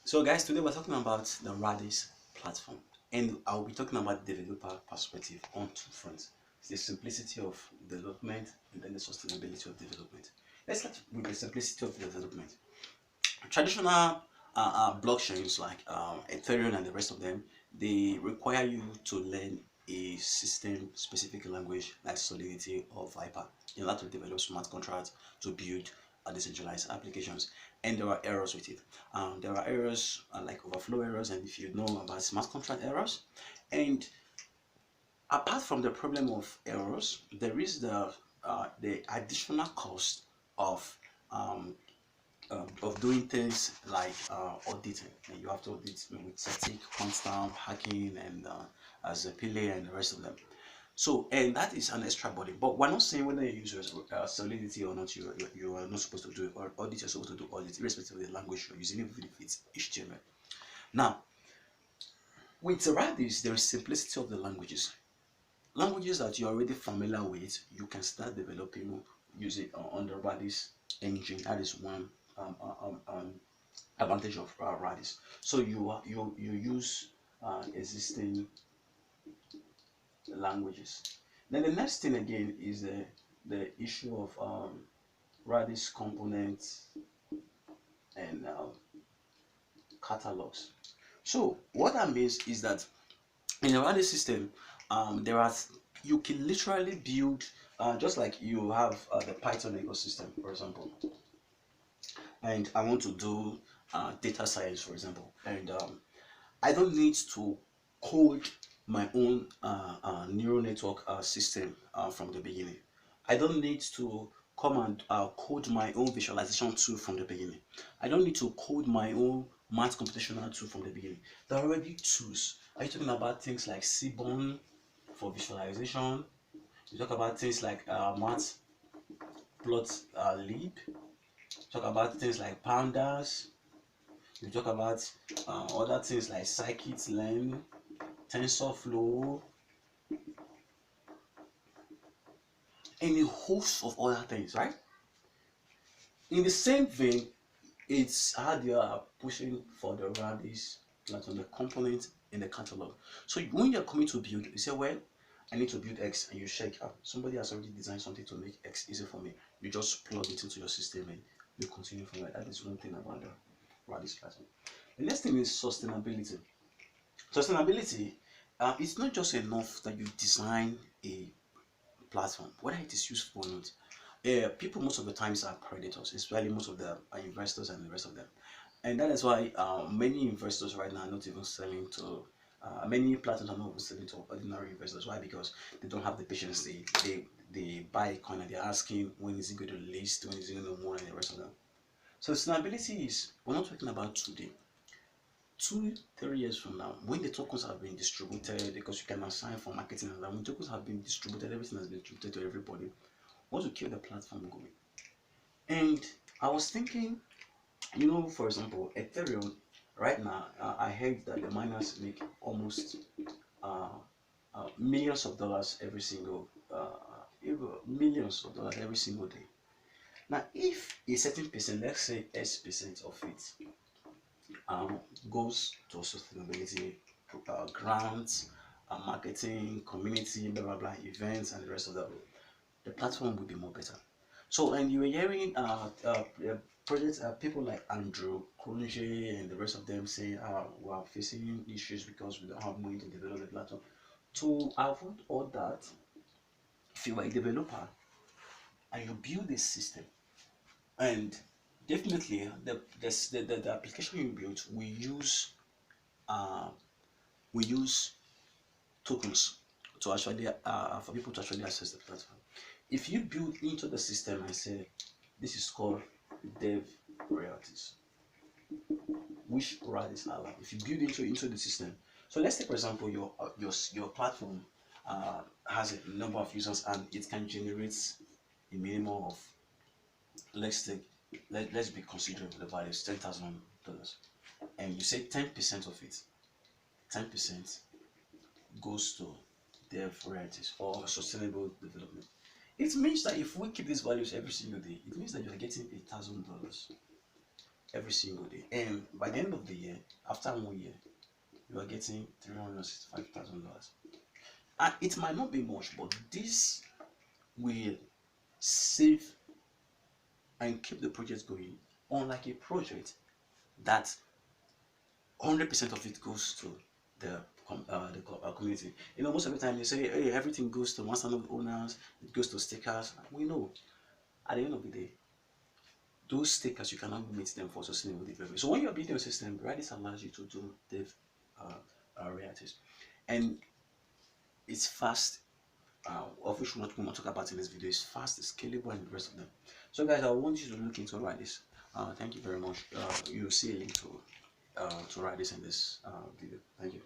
So guys, today we're talking about the Radix platform, and I'll be talking about the developer perspective on two fronts: the simplicity of development and then the sustainability of development. Let's start with the simplicity of development. Traditional blockchains like Ethereum and the rest of them, they require you to learn a system-specific language like Solidity or Viper in order to develop smart contracts to build decentralized applications. And there are errors with it. There are errors like overflow errors, and if you know about smart contract errors, and apart from the problem of errors, there is the additional cost of um, of doing things like auditing. And you have to audit with static, constant, hacking, and as a Pele and the rest of them. So, and that is an extra burden. But we're not saying whether you use Solidity or not, you are not supposed to do it, or audit, you're supposed to do audit, irrespective of the language you're using, even if it's HTML. Now, with Radix, there is simplicity of the languages. Languages that you're already familiar with, you can start developing using on the Radix engine. That is one advantage of Radix. So you use existing languages. Then the next thing again is the issue of Radix components and catalogs. So what that means is that in a Radix system, there are you can literally build just like you have the Python ecosystem, for example, and I want to do data science, for example, and I don't need to code my own neural network system from the beginning. I don't need to come and code my own visualization tool from the beginning. I don't need to code my own math computational tool from the beginning. There are already tools. Are you talking about things like Seaborn for visualization? You talk about things like math plot lib. Talk about things like pandas. You talk about other things like scikit-learn, TensorFlow, and a host of other things, right? In the same vein, it's how they are pushing for the Radix platform, the component in the catalog. So when you're coming to build, you say, well, I need to build X, and you check out. Somebody has already designed something to make X easy for me. You just plug it into your system and you continue from there. That is one thing about the Radix platform. The next thing is sustainability. Sustainability, it's not just enough that you design a platform, whether it is useful or not. People most of the times are predators, especially most of the investors and the rest of them. And that is why many investors right now are not even selling to, many platforms are not even selling to ordinary investors. Why? Because they don't have the patience. They buy a coin and they're asking when is it going to list, when is it going to move, and the rest of them. So sustainability is, we're not talking about today. 2 3 years from now, when the tokens have been distributed, because you can assign for marketing, and when tokens have been distributed, everything has been distributed to everybody. Want to keep the platform going. And I was thinking, for example, Ethereum right now, I heard that the miners make almost uh, millions of dollars every single millions of dollars every single day. Now, if a certain percent, let's say X% of it, goes to sustainability, grants, marketing, community, blah blah blah, events, and the rest of that, the platform will be more better. So, and you were hearing projects, people like Andrew Kronje and the rest of them saying, we are facing issues because we don't have money to develop the platform. To avoid all that, if you are a developer and you build this system, and definitely the application you built uh, we use tokens to actually for people to actually access the platform. If you build into the system and say this is called dev royalties, which royalties are allowed, if you build into the system. So let's take for example your platform has a number of users and it can generate a minimum of, let's take let's be considerate, the value is $10,000, and you say 10% of it, 10% goes to dev royalties or sustainable development. It means that if we keep these values every single day, it means that you are getting $1,000. every single day. And by the end of the year, after 1 year, you are getting $365,000. And it might not be much, but this will save and keep the project going. Unlike a project that 100% of it goes to the community. Most of the time they say, hey, everything goes to master node owners, it goes to stakers. We know at the end of the day, those stakers, you cannot meet them for sustainable development. So when you're building a system, Radix allows you to do dev royalties, and it's fast. Of which what we want to talk about in this video is fast, it's scalable, and the rest of them. So guys, I want you to look into Radix. Thank you very much. You'll see a link to Radix in this video. Thank you.